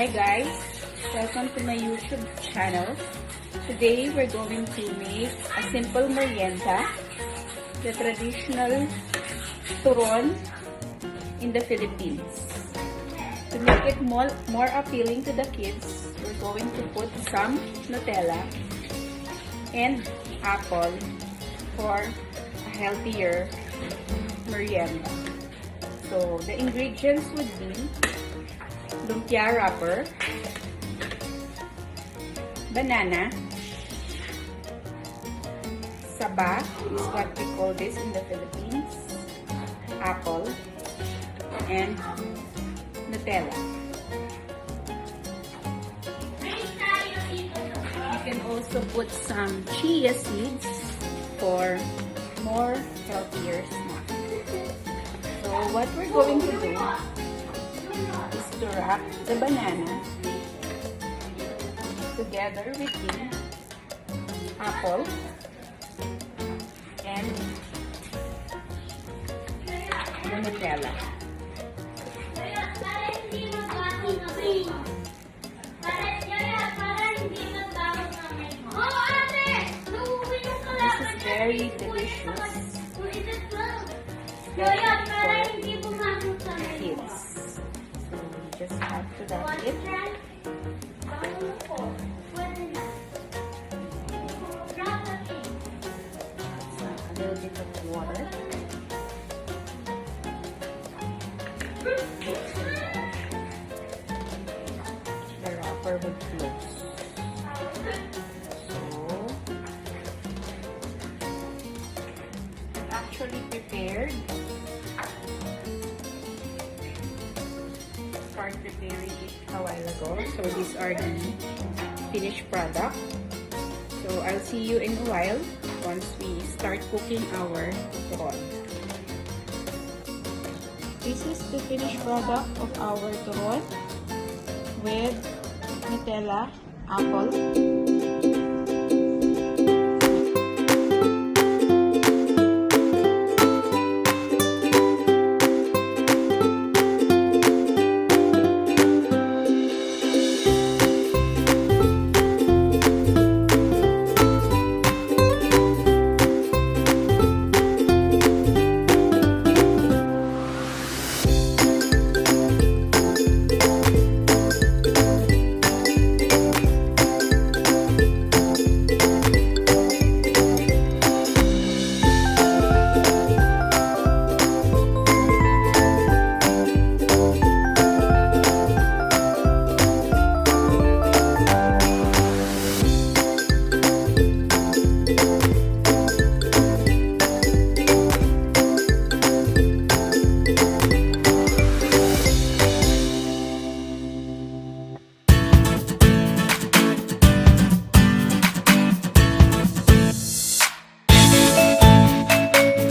Hi guys, welcome to my YouTube channel. Today we're going to make a simple merienda, the traditional turon in the Philippines. To make it more appealing to the kids, we're going to put some Nutella and apple for a healthier merienda. So the ingredients would be lumpia wrapper, banana, saba is what we call this in the Philippines, apple, and Nutella. You can also put some chia seeds for more healthier snack. So what we're going to do is to wrap the banana together with the apple and the Nutella. This is very delicious. For kids. So we just have to wrap it. A little bit of water. The wrapper would close. So actually prepared. Start preparing it a while ago. So these are the finished product. So I'll see you in a while once we start cooking our turon. This is the finished product of our turon with Nutella, apple,